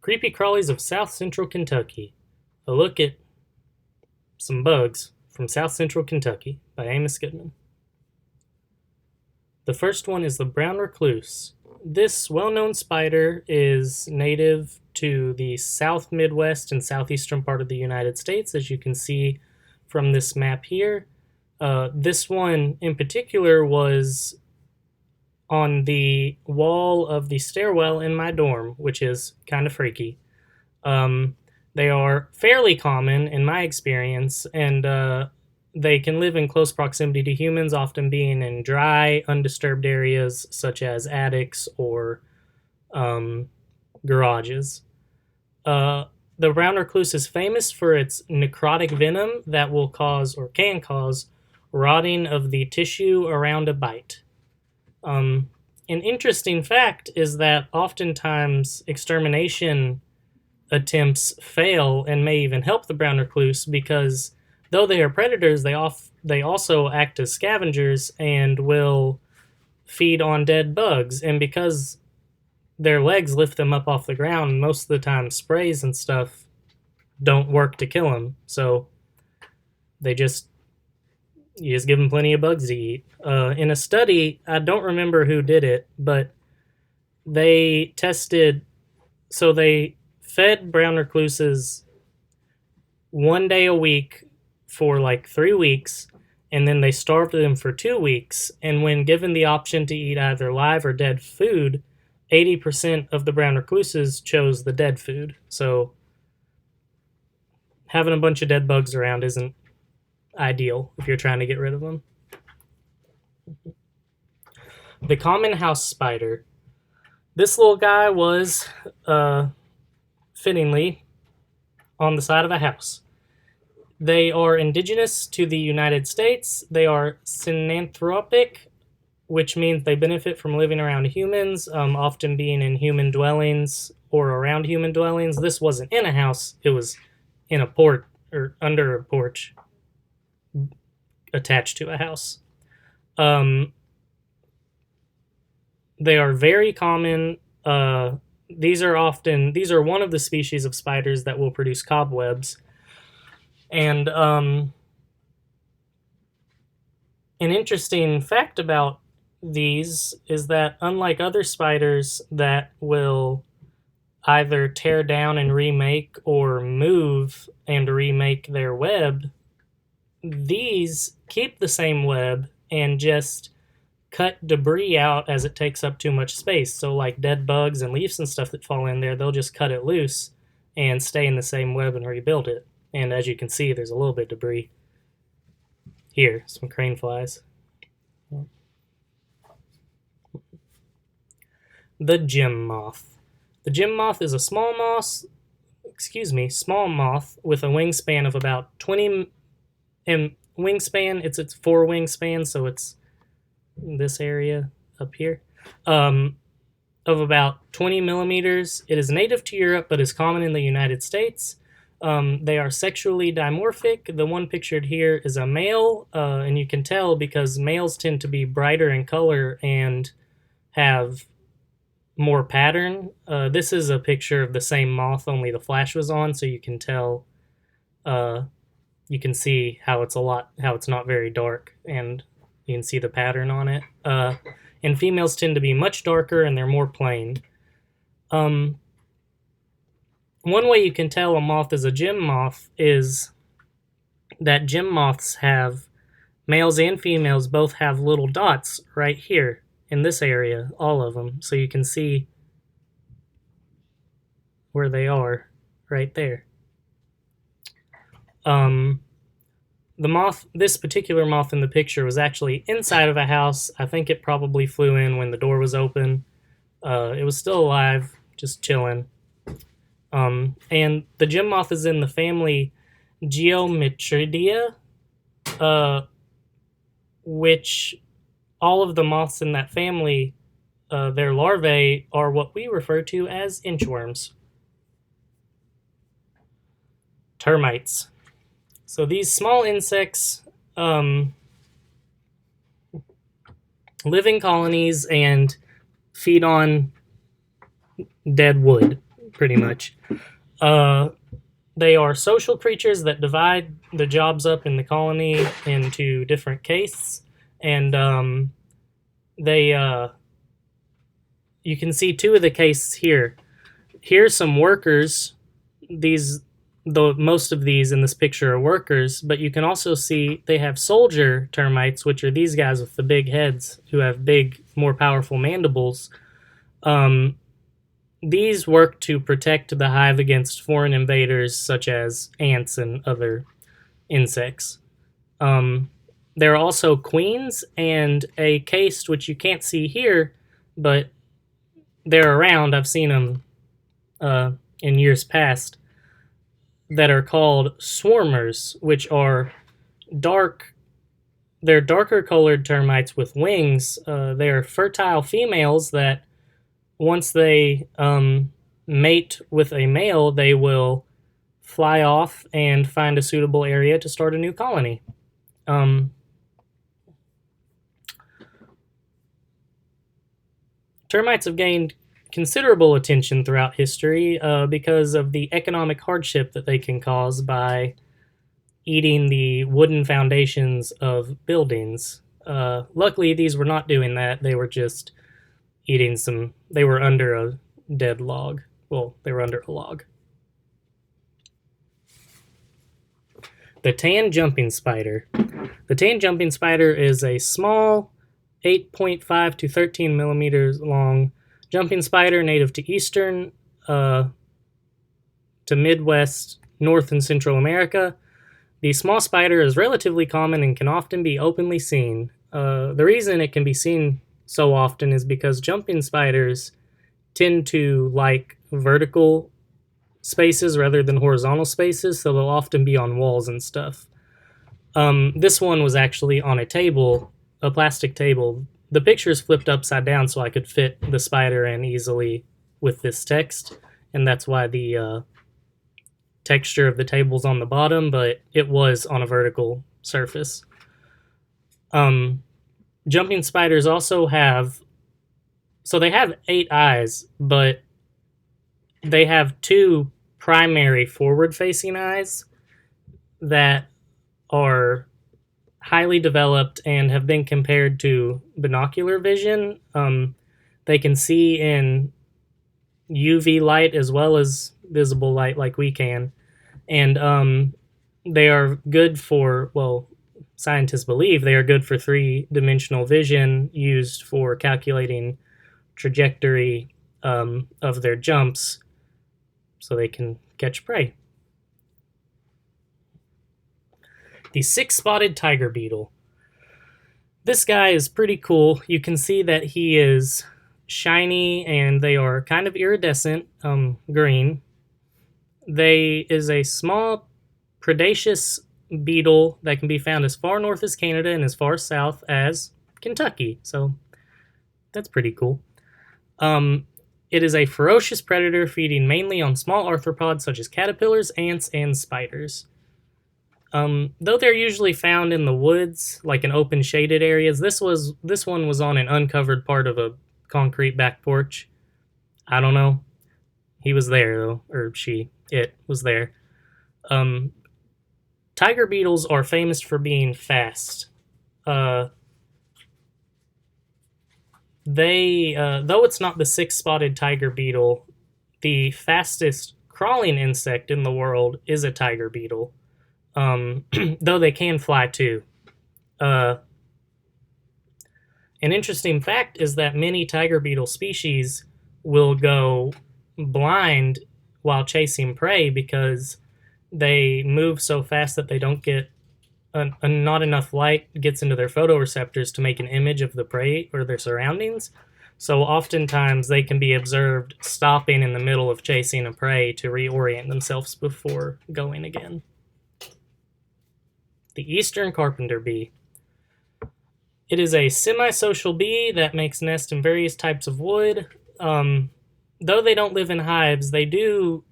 Creepy Crawlies of South Central Kentucky. A look at some bugs from South Central Kentucky by Amos Goodman. The first one is the brown recluse. This well-known spider is native to the South Midwest and southeastern part of the United States, as you can see from this map here. This one in particular was on the wall of the stairwell in my dorm, which is kind of freaky. They are fairly common in my experience, and they can live in close proximity to humans, often being in dry, undisturbed areas such as attics or garages. The brown recluse is famous for its necrotic venom that will cause or can cause rotting of the tissue around a bite. An interesting fact is that oftentimes extermination attempts fail and may even help the brown recluse because though they are predators, they also act as scavengers and will feed on dead bugs. And because their legs lift them up off the ground, most of the time sprays and stuff don't work to kill them. So you just give them plenty of bugs to eat. In a study, I don't remember who did it, but they fed brown recluses 1 day a week for like 3 weeks, and then they starved them for 2 weeks. And when given the option to eat either live or dead food, 80% of the brown recluses chose the dead food. So having a bunch of dead bugs around isn't ideal if you're trying to get rid of them. The common house spider. This little guy was, fittingly, on the side of a house. They are indigenous to the United States. They are synanthropic, which means they benefit from living around humans, often being in human dwellings or around human dwellings. This wasn't in a house. It was in a port or under a porch attached to a house. They are very common. These are one of the species of spiders that will produce cobwebs. And an interesting fact about these is that unlike other spiders that will either tear down and remake or move and remake their web, these keep the same web and just cut debris out as it takes up too much space. So like dead bugs and leaves and stuff that fall in there, they'll just cut it loose and stay in the same web and rebuild it. And as you can see, there's a little bit of debris here, some crane flies. The gem moth. The gem moth is a small moth with a wingspan of about 20 wingspan. It's 4 wingspan, so it's this area up here, of about 20 millimeters. It is native to Europe, but is common in the United States. They are sexually dimorphic. The one pictured here is a male, and you can tell because males tend to be brighter in color and have more pattern. This is a picture of the same moth, only the flash was on, so you can tell. You can see how it's not very dark, and you can see the pattern on it. And females tend to be much darker, and they're more plain. One way you can tell a moth is a gem moth is that gem moths have, males and females both have little dots right here in this area, all of them. So you can see where they are right there. This particular moth in the picture was actually inside of a house. I think it probably flew in when the door was open. It was still alive, just chilling. And the gem moth is in the family Geometridae, which all of the moths in that family, their larvae are what we refer to as inchworms. Termites. So these small insects live in colonies and feed on dead wood. pretty much. They are social creatures that divide the jobs up in the colony into different castes, and they you can see two of the castes here. Here's some workers. Most of these in this picture are workers, but you can also see they have soldier termites, which are these guys with the big heads who have big, more powerful mandibles. These work to protect the hive against foreign invaders such as ants and other insects. There are also queens and a caste, which you can't see here, but they're around. I've seen them in years past, that are called swarmers, which are they're darker colored termites with wings. They are fertile females that once they mate with a male, they will fly off and find a suitable area to start a new colony. Termites have gained considerable attention throughout history because of the economic hardship that they can cause by eating the wooden foundations of buildings. Luckily, these were not doing that. They were just eating they were under a dead log. Well, they were under a log. The tan jumping spider. The tan jumping spider is a small 8.5 to 13 millimeters long jumping spider native to eastern to Midwest, North and Central America. The small spider is relatively common and can often be openly seen. The reason it can be seen so often is because jumping spiders tend to like vertical spaces rather than horizontal spaces, so they'll often be on walls and stuff. This one was actually on a table, a plastic table. The picture is flipped upside down so I could fit the spider in easily with this text, and that's why the texture of the table's on the bottom, but it was on a vertical surface. Jumping spiders also they have 8 eyes, but they have 2 primary forward-facing eyes that are highly developed and have been compared to binocular vision. They can see in UV light as well as visible light like we can. And they are good for, scientists believe they are good for 3-dimensional vision used for calculating trajectory of their jumps so they can catch prey. The 6-spotted tiger beetle. This guy is pretty cool. You can see that he is shiny and they are kind of iridescent green. They is a small predaceous beetle that can be found as far north as Canada and as far south as Kentucky. So that's pretty cool. It is a ferocious predator feeding mainly on small arthropods such as caterpillars, ants, and spiders. Though they're usually found in the woods, like in open shaded areas, this one was on an uncovered part of a concrete back porch. I don't know. He was there though, or it was there. Tiger beetles are famous for being fast. Though it's not the 6-spotted tiger beetle, the fastest crawling insect in the world is a tiger beetle. Though they can fly too. An interesting fact is that many tiger beetle species will go blind while chasing prey because they move so fast that they don't get not enough light gets into their photoreceptors to make an image of the prey or their surroundings. So oftentimes they can be observed stopping in the middle of chasing a prey to reorient themselves before going again. The eastern carpenter bee. It is a semi-social bee that makes nests in various types of wood. Though they don't live in hives, they do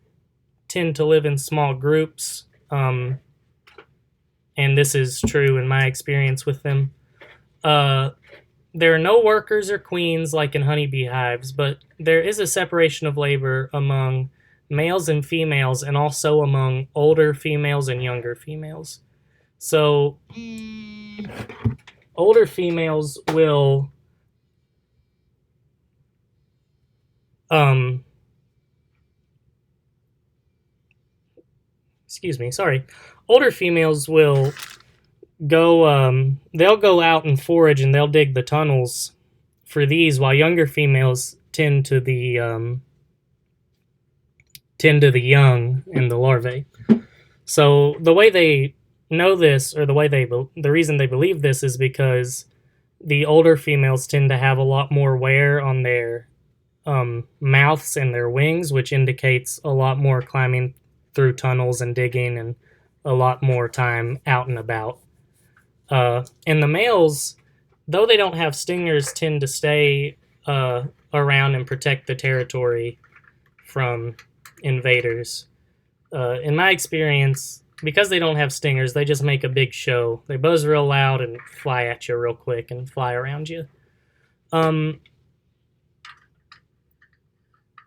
tend to live in small groups. And this is true in my experience with them. There are no workers or queens like in honeybee hives, but there is a separation of labor among males and females, and also among older females and younger females. So, older females will excuse me, sorry. Older females will they'll go out and forage and they'll dig the tunnels for these, while younger females tend to the young and the larvae. So the way they know this, or the reason they believe this, is because the older females tend to have a lot more wear on their mouths and their wings, which indicates a lot more climbing through tunnels and digging, and a lot more time out and about. And the males, though they don't have stingers, tend to stay around and protect the territory from invaders. In my experience, because they don't have stingers, they just make a big show. They buzz real loud and fly at you real quick and fly around you.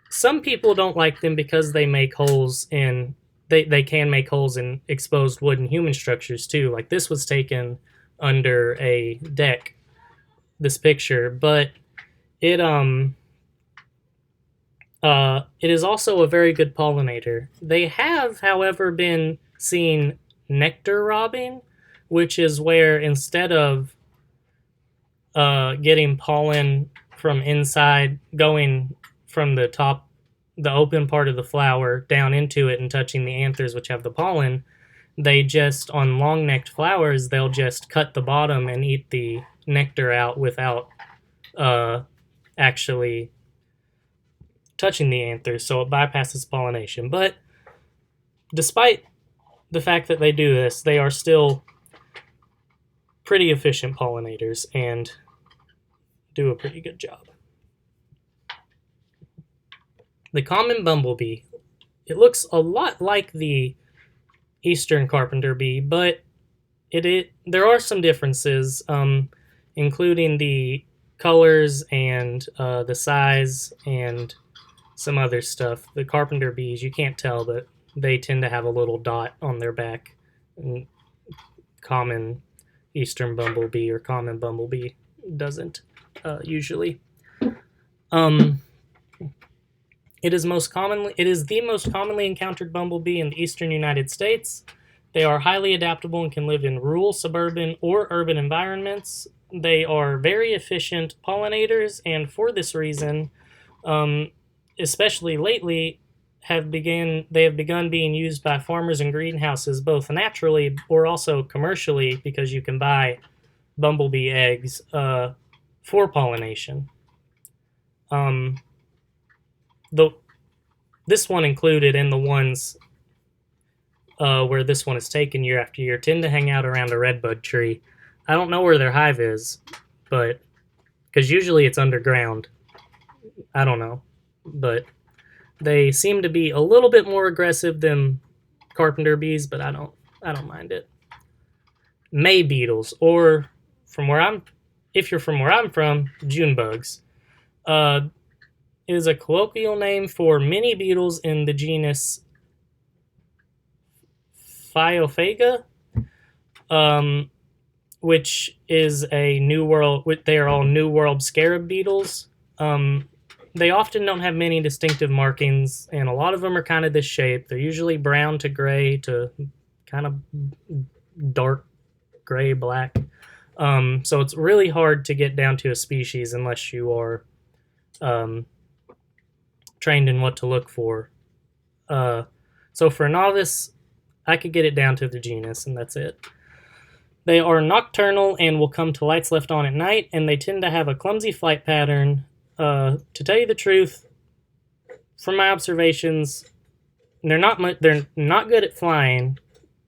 Some people don't like them because they make holes in... They can make holes in exposed wood and human structures too. Like, this was taken under a deck, this picture, but it is also a very good pollinator. They have, however, been seen nectar robbing, which is where, instead of getting pollen from inside, going from the top, the open part of the flower, down into it and touching the anthers, which have the pollen, they just, on long-necked flowers, they'll just cut the bottom and eat the nectar out without actually touching the anthers, so it bypasses pollination. But despite the fact that they do this, they are still pretty efficient pollinators and do a pretty good job. The common bumblebee. It looks a lot like the eastern carpenter bee, but there are some differences, including the colors and the size and some other stuff. The carpenter bees, you can't tell, but they tend to have a little dot on their back. And common eastern bumblebee or common bumblebee doesn't usually. It is the most commonly encountered bumblebee in the eastern United States. They are highly adaptable and can live in rural, suburban, or urban environments. They are very efficient pollinators, and for this reason, especially lately, they have begun being used by farmers in greenhouses, both naturally or also commercially, because you can buy bumblebee eggs for pollination. This one included, and the ones where this one is taken year after year, tend to hang out around a redbud tree. I don't know where their hive is, but because usually it's underground. I don't know, but they seem to be a little bit more aggressive than carpenter bees, but I don't mind it. May beetles, or if you're from where I'm from, June bugs. Is a colloquial name for many beetles in the genus Phyophaga, which is a New World. They are all New World scarab beetles. They often don't have many distinctive markings, and a lot of them are kind of this shape. They're usually brown to gray to kind of dark gray, black. So it's really hard to get down to a species unless you are trained in what to look for. So for a novice, I could get it down to the genus, and that's it. They are nocturnal and will come to lights left on at night, and they tend to have a clumsy flight pattern. To tell you the truth, from my observations, they're not good at flying.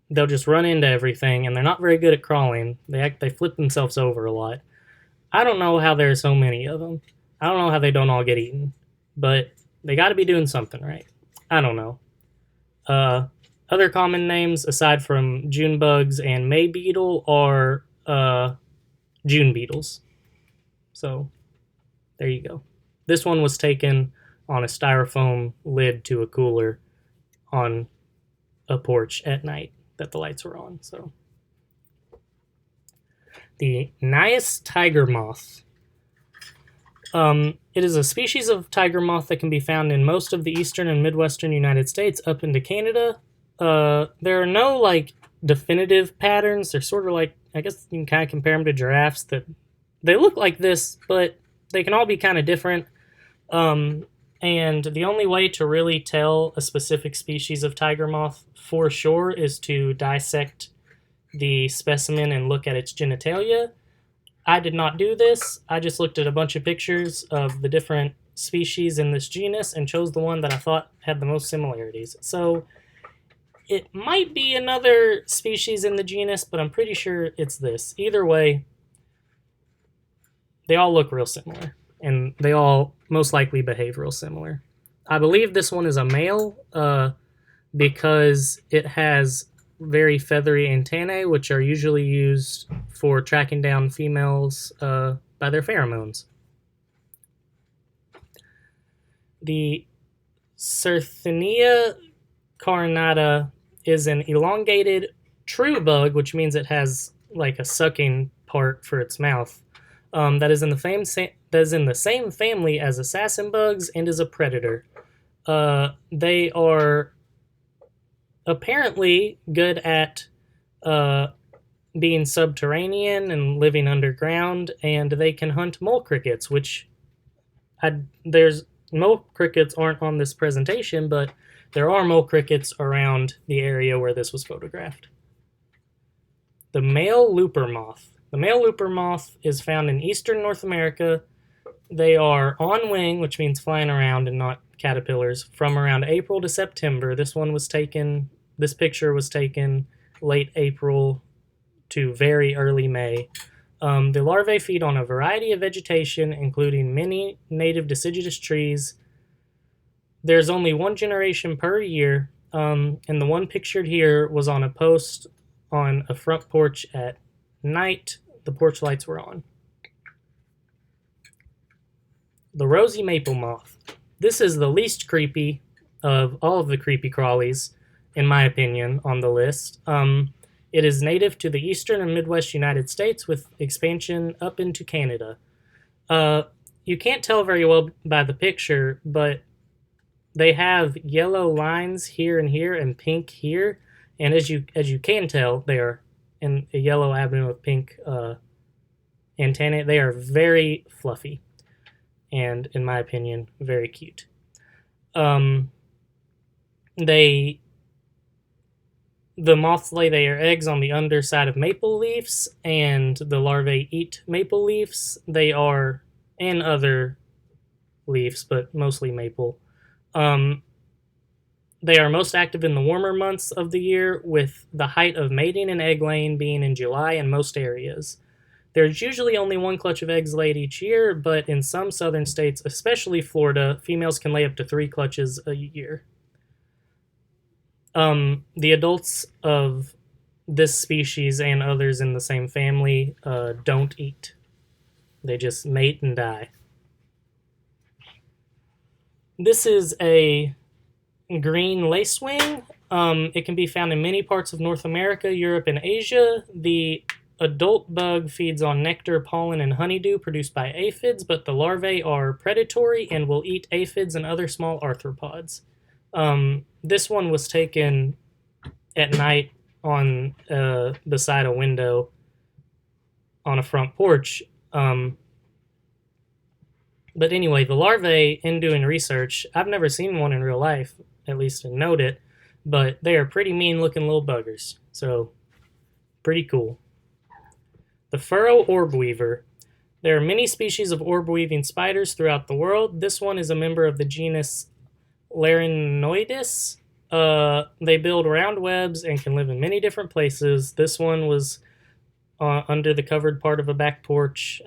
They'll just run into everything, and they're not very good at crawling. They flip themselves over a lot. I don't know how there are so many of them. I don't know how they don't all get eaten, but they got to be doing something right. I don't know. Other common names, aside from June bugs and May beetle, are June beetles. So, there you go. This one was taken on a styrofoam lid to a cooler on a porch at night that the lights were on. So the Nias tiger moth. It is a species of tiger moth that can be found in most of the eastern and midwestern United States up into Canada. There are no like definitive patterns. They're sort of like, I guess you can kind of compare them to giraffes, that they look like this, but they can all be kind of different. And the only way to really tell a specific species of tiger moth for sure is to dissect the specimen and look at its genitalia. I did not do this. I just looked at a bunch of pictures of the different species in this genus and chose the one that I thought had the most similarities. So it might be another species in the genus, but I'm pretty sure it's this. Either way, they all look real similar, and they all most likely behave real similar. I believe this one is a male because it has very feathery antennae, which are usually used for tracking down females by their pheromones. The Certhenia carnata is an elongated true bug, which means it has like a sucking part for its mouth. That is in the same family as assassin bugs and is a predator. They are apparently good at being subterranean and living underground, and they can hunt mole crickets, which mole crickets aren't on this presentation, but there are mole crickets around the area where this was photographed. The male looper moth. The male looper moth is found in eastern North America. They are on wing, which means flying around and not caterpillars, from around April to September. This picture was taken late April to very early May. The larvae feed on a variety of vegetation, including many native deciduous trees. There's only one generation per year, and the one pictured here was on a post on a front porch at night. The porch lights were on. The rosy maple moth. This is the least creepy of all of the creepy crawlies, in my opinion, on the list. It is native to the eastern and midwest United States with expansion up into Canada. You can't tell very well by the picture, but they have yellow lines here and here and pink here, and as you can tell, they are in a yellow abdomen with pink antennae. They are very fluffy, and in my opinion, very cute. The moths lay their eggs on the underside of maple leaves, and the larvae eat maple leaves. And other leaves, but mostly maple. They are most active in the warmer months of the year, with the height of mating and egg laying being in July in most areas. There's usually only one clutch of eggs laid each year, but in some southern states, especially Florida, females can lay up to 3 clutches a year. The adults of this species and others in the same family don't eat. They just mate and die. This is a green lacewing. It can be found in many parts of North America, Europe, and Asia. The adult bug feeds on nectar, pollen, and honeydew produced by aphids, but the larvae are predatory and will eat aphids and other small arthropods. This one was taken at night on beside a window on a front porch. But anyway, the larvae, in doing research, I've never seen one in real life, at least to note it, but they are pretty mean-looking little buggers. So, pretty cool. The furrow orb weaver. There are many species of orb-weaving spiders throughout the world. This one is a member of the genus Larinoides. They build round webs and can live in many different places. This one was under the covered part of a back porch,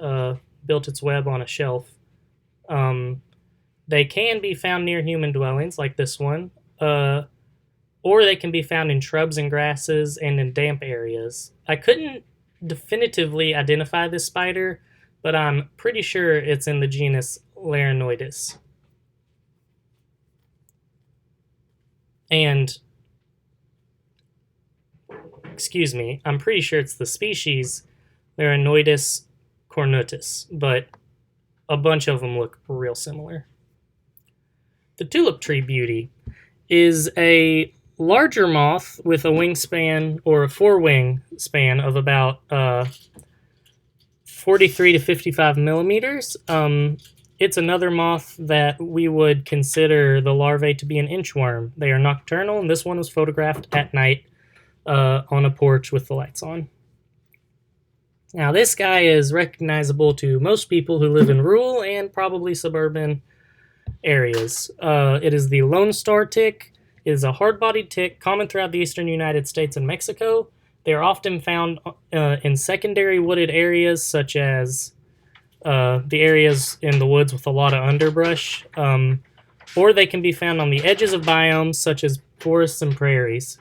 built its web on a shelf. They can be found near human dwellings, like this one, or they can be found in shrubs and grasses and in damp areas. I couldn't definitively identify this spider, but I'm pretty sure it's in the genus Larinoides. And, excuse me, I'm pretty sure it's the species Laranoidus cornutus, but a bunch of them look real similar. The tulip tree beauty is a larger moth with a wingspan or a forewing span of about 43 to 55 millimeters. It's another moth that we would consider the larvae to be an inchworm. They are nocturnal, and this one was photographed at night on a porch with the lights on. Now, this guy is recognizable to most people who live in rural and probably suburban areas. It is the Lone Star tick. It is a hard-bodied tick common throughout the eastern United States and Mexico. They are often found in secondary wooded areas, such as the areas in the woods with a lot of underbrush, or they can be found on the edges of biomes, such as forests and prairies.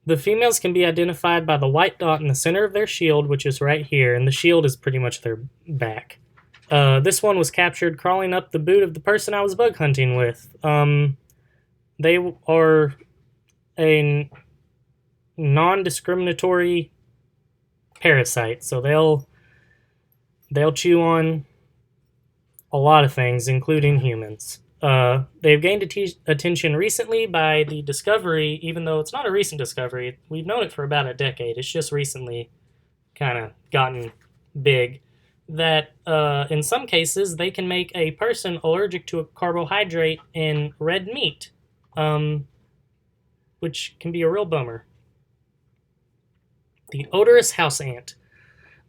The females can be identified by the white dot in the center of their shield, which is right here, and the shield is pretty much their back. This one was captured crawling up the boot of the person I was bug hunting with. They are a non-discriminatory parasite, so they'll chew on a lot of things, including humans. They've gained attention recently by the discovery, even though it's not a recent discovery. We've known it for about a decade. It's just recently kind of gotten big. That in some cases they can make a person allergic to a carbohydrate in red meat, which can be a real bummer. The odorous house ant.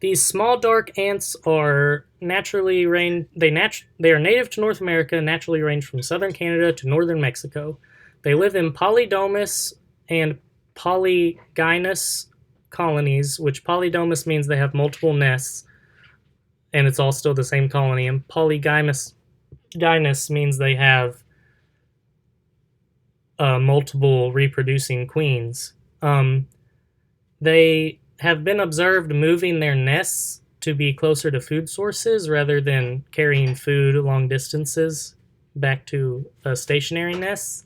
These small dark ants are naturally range. They are native to North America, naturally range from southern Canada to northern Mexico. They live in polydomous and polygynous colonies, which polydomous means they have multiple nests, and it's all still the same colony. And polygynous means they have multiple reproducing queens. They have been observed moving their nests to be closer to food sources rather than carrying food long distances back to stationary nests.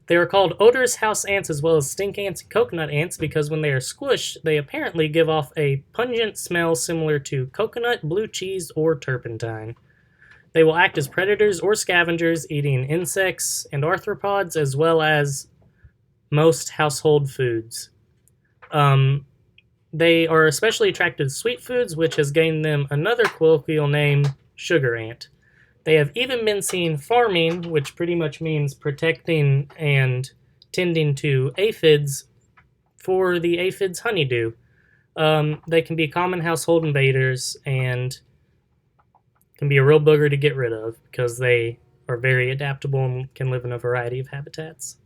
They are called odorous house ants as well as stink ants and coconut ants because when they are squished, they apparently give off a pungent smell similar to coconut, blue cheese, or turpentine. They will act as predators or scavengers, eating insects and arthropods as well as most household foods. They are especially attracted to sweet foods, which has gained them another colloquial name, sugar ant. They have even been seen farming, which pretty much means protecting and tending to aphids for the aphid's honeydew. They can be common household invaders and can be a real booger to get rid of because they are very adaptable and can live in a variety of habitats.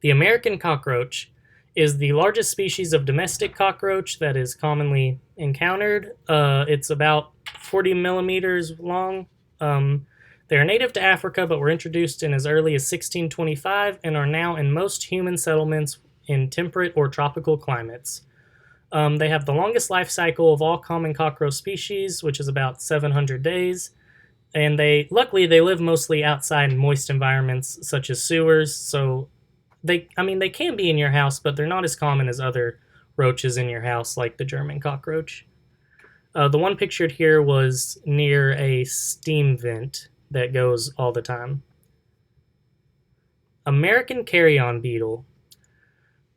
The American cockroach is the largest species of domestic cockroach that is commonly encountered. It's about 40 millimeters long. They are native to Africa, but were introduced in as early as 1625 and are now in most human settlements in temperate or tropical climates. They have the longest life cycle of all common cockroach species, which is about 700 days. And luckily, they live mostly outside in moist environments such as sewers, so they can be in your house, but they're not as common as other roaches in your house, like the German cockroach. The one pictured here was near a steam vent that goes all the time. American carrion beetle.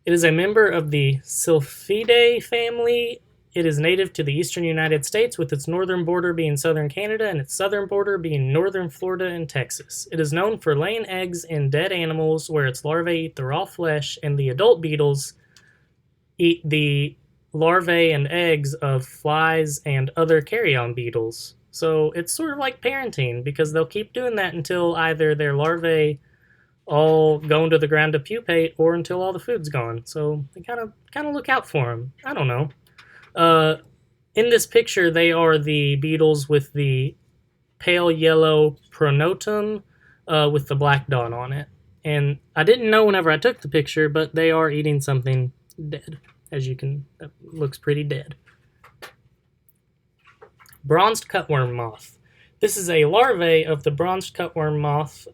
It is a member of the Sylphidae family. It is native to the eastern United States, with its northern border being southern Canada and its southern border being northern Florida and Texas. It is known for laying eggs in dead animals where its larvae eat the raw flesh, and the adult beetles eat the larvae and eggs of flies and other carrion beetles. So it's sort of like parenting, because they'll keep doing that until either their larvae all go into the ground to pupate or until all the food's gone. So they kind of look out for them. I don't know. In this picture, they are the beetles with the pale yellow pronotum with the black dot on it. And I didn't know whenever I took the picture, but they are eating something dead. That looks pretty dead. Bronzed cutworm moth. This is a larvae of the bronzed cutworm moth.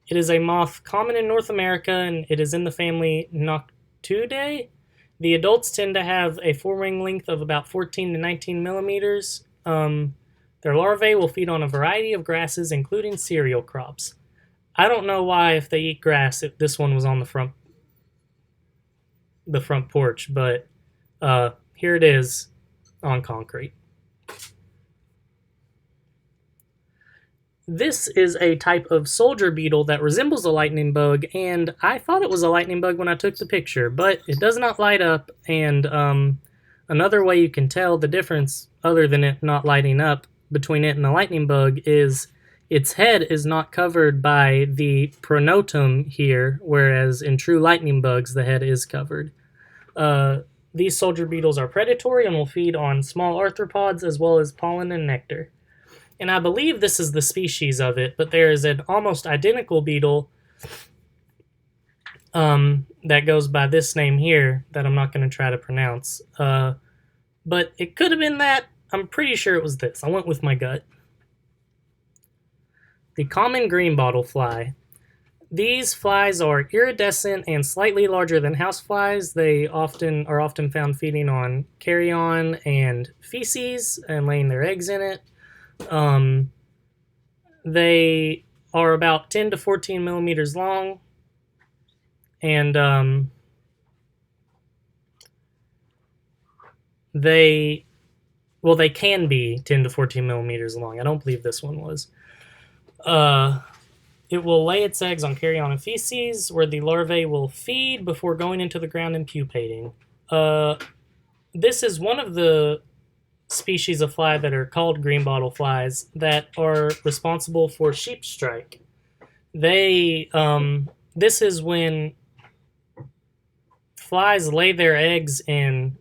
It is a moth common in North America, and it is in the family Noctuidae. The adults tend to have a forewing length of about 14 to 19 millimeters. Their larvae will feed on a variety of grasses, including cereal crops. I don't know why, if they eat grass, if this one was on the front porch, but here it is on concrete. This is a type of soldier beetle that resembles a lightning bug, and I thought it was a lightning bug when I took the picture, but it does not light up, and another way you can tell the difference, other than it not lighting up, between it and the lightning bug is its head is not covered by the pronotum here, whereas in true lightning bugs, the head is covered. These soldier beetles are predatory and will feed on small arthropods as well as pollen and nectar. And I believe this is the species of it, but there is an almost identical beetle that goes by this name here that I'm not going to try to pronounce. But it could have been that. I'm pretty sure it was this. I went with my gut. The common greenbottle fly. These flies are iridescent and slightly larger than houseflies. They are often found feeding on carrion and feces and laying their eggs in it. They are about 10 to 14 millimeters long, and they can be 10 to 14 millimeters long. I don't believe this one was. It will lay its eggs on carrion and feces, where the larvae will feed before going into the ground and pupating. This is one of the species of fly that are called greenbottle flies that are responsible for sheep strike. This is when flies lay their eggs in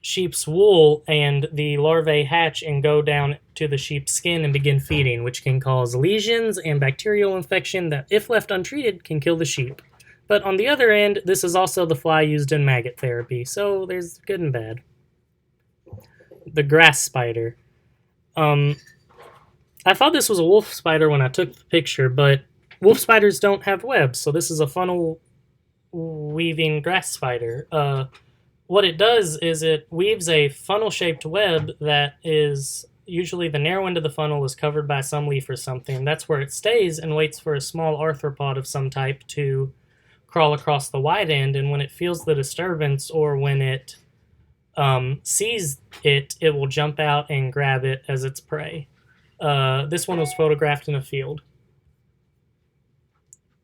sheep's wool and the larvae hatch and go down to the sheep's skin and begin feeding, which can cause lesions and bacterial infection that, if left untreated, can kill the sheep. But on the other end, this is also the fly used in maggot therapy, so there's good and bad. The grass spider. I thought this was a wolf spider when I took the picture, but wolf spiders don't have webs, so this is a funnel weaving grass spider. What it does is it weaves a funnel-shaped web that is usually the narrow end of the funnel is covered by some leaf or something. That's where it stays and waits for a small arthropod of some type to crawl across the wide end, and when it feels the disturbance or when it sees it, it will jump out and grab it as its prey. This one was photographed in a field.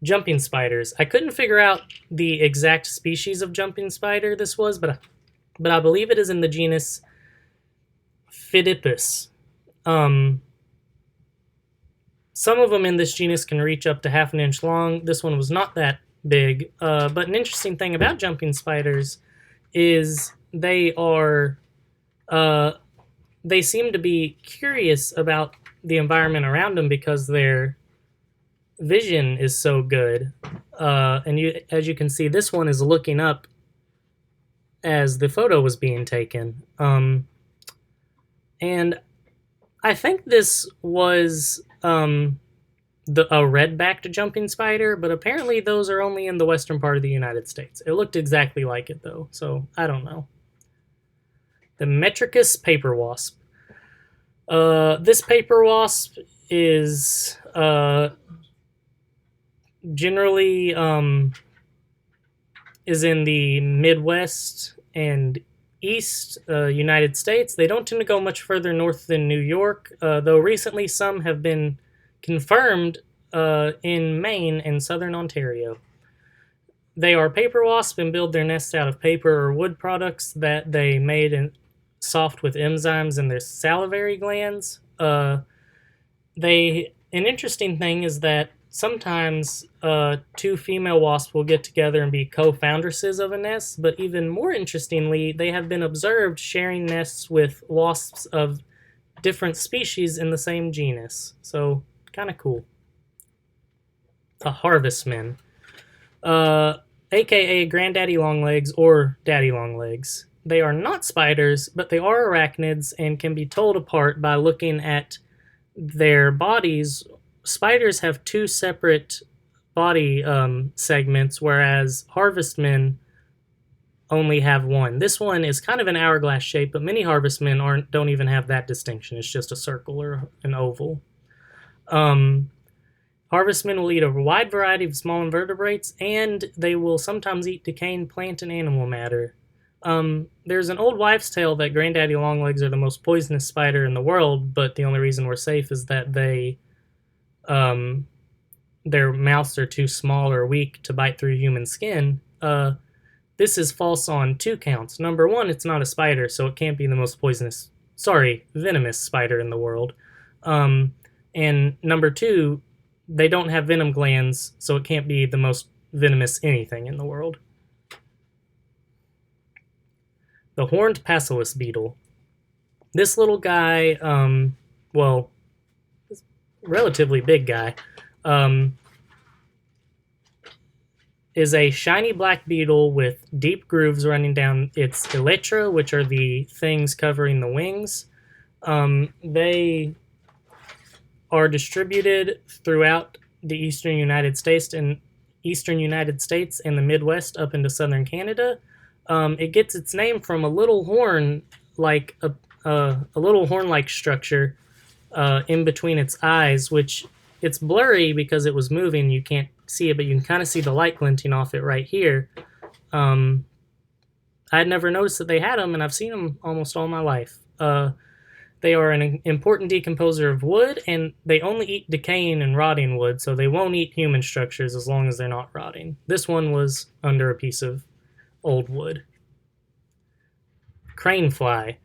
Jumping spiders. I couldn't figure out the exact species of jumping spider this was, but I believe it is in the genus Phidippus. Some of them in this genus can reach up to half an inch long. This one was not that big, but an interesting thing about jumping spiders is they seem to be curious about the environment around them because their vision is so good. And as you can see, this one is looking up as the photo was being taken. And I think this was a red-backed jumping spider, but apparently those are only in the western part of the United States. It looked exactly like it, though, so I don't know. The Metricus paper wasp. This paper wasp is generally is in the Midwest and East United States. They don't tend to go much further north than New York, though recently some have been confirmed in Maine and southern Ontario. They are paper wasps and build their nests out of paper or wood products that they made and soft with enzymes in their salivary glands. An interesting thing is that sometimes two female wasps will get together and be co-foundresses of a nest, but even more interestingly, they have been observed sharing nests with wasps of different species in the same genus. So, kind of cool. A harvestman, aka granddaddy longlegs or daddy longlegs. They are not spiders, but they are arachnids and can be told apart by looking at their bodies spiders have two separate body segments, whereas harvestmen only have one. This one is kind of an hourglass shape, but many harvestmen don't even have that distinction. It's just a circle or an oval. Harvestmen will eat a wide variety of small invertebrates, and they will sometimes eat decaying plant and animal matter. There's an old wives' tale that granddaddy longlegs are the most poisonous spider in the world, but the only reason we're safe is that their mouths are too small or weak to bite through human skin. This is false on two counts. Number one, it's not a spider, so it can't be the most venomous spider in the world. And number two, they don't have venom glands, so it can't be the most venomous anything in the world. The horned passalis beetle. This little guy, relatively big guy, is a shiny black beetle with deep grooves running down its elytra, which are the things covering the wings. They are distributed throughout the eastern United States and the Midwest up into southern Canada. It gets its name from a little horn, like a little horn-like structure in between its eyes, which it's blurry because it was moving. You can't see it, but you can kind of see the light glinting off it right here. I had never noticed that they had them, and I've seen them almost all my life. They are an important decomposer of wood, and they only eat decaying and rotting wood, so they won't eat human structures as long as they're not rotting. This one was under a piece of old wood. Crane fly.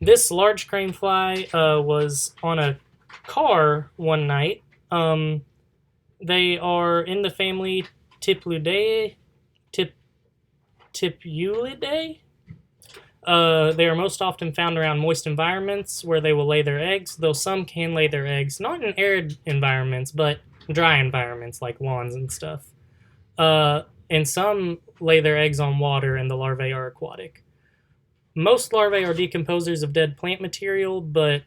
This large crane fly was on a car one night. They are in the family Tipulidae. They are most often found around moist environments where they will lay their eggs, though some can lay their eggs not in arid environments, but dry environments like lawns and stuff. And some lay their eggs on water, and the larvae are aquatic. Most larvae are decomposers of dead plant material, but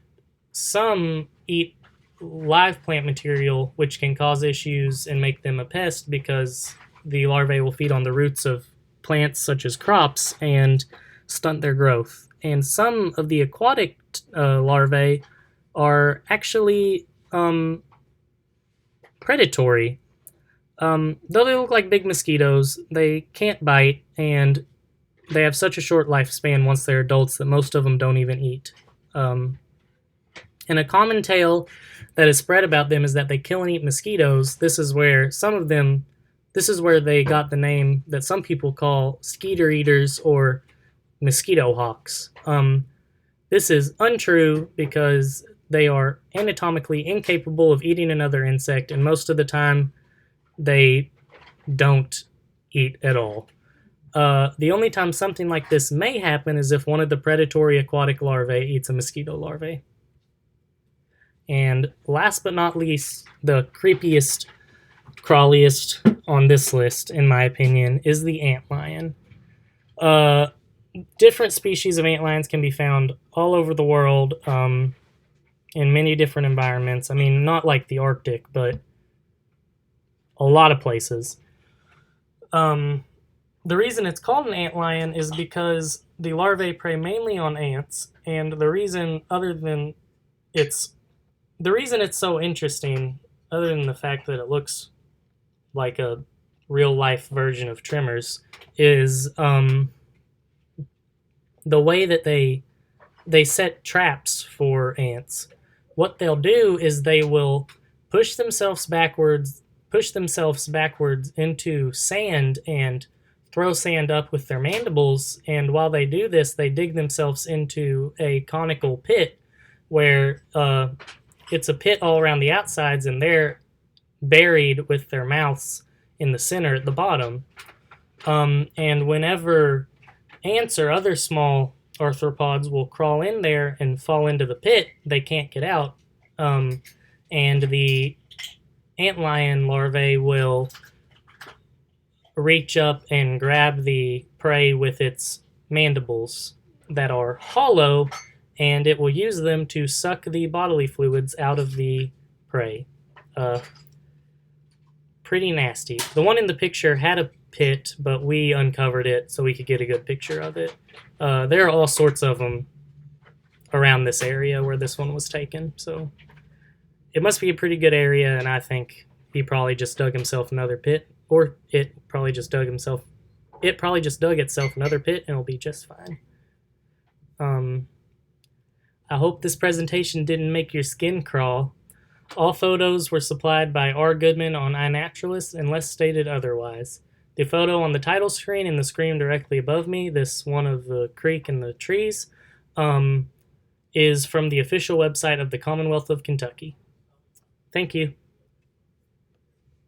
some eat live plant material, which can cause issues and make them a pest because the larvae will feed on the roots of plants such as crops and stunt their growth. And some of the aquatic larvae are actually predatory. Though they look like big mosquitoes, they can't bite, and they have such a short lifespan once they're adults that most of them don't even eat. And a common tale that is spread about them is that they kill and eat mosquitoes. This is where they got the name that some people call skeeter eaters or mosquito hawks. This is untrue because they are anatomically incapable of eating another insect, and most of the time they don't eat at all. The only time something like this may happen is if one of the predatory aquatic larvae eats a mosquito larvae. And last but not least, the creepiest, crawliest on this list, in my opinion, is the antlion. Different species of antlions can be found all over the world in many different environments. I mean, not like the Arctic, but a lot of places. The reason it's called an antlion is because the larvae prey mainly on ants, and the reason it's so interesting, other than the fact that it looks like a real-life version of Tremors, is the way that they set traps for ants. What they'll do is they will push themselves backwards into sand and throw sand up with their mandibles, and while they do this, they dig themselves into a conical pit where it's a pit all around the outsides, and they're buried with their mouths in the center at the bottom. And whenever ants or other small arthropods will crawl in there and fall into the pit, they can't get out. And the antlion larvae will reach up and grab the prey with its mandibles that are hollow, and it will use them to suck the bodily fluids out of the prey. Pretty nasty. The one in the picture had a pit, but we uncovered it so we could get a good picture of it. There are all sorts of them around this area where this one was taken, so it must be a pretty good area, and I think he probably just dug himself another pit, or it probably just dug itself another pit, and it'll be just fine. I hope this presentation didn't make your skin crawl. All photos were supplied by R. Goodman on iNaturalist unless stated otherwise. The photo on the title screen and the screen directly above me, this one of the creek and the trees, is from the official website of the Commonwealth of Kentucky. Thank you.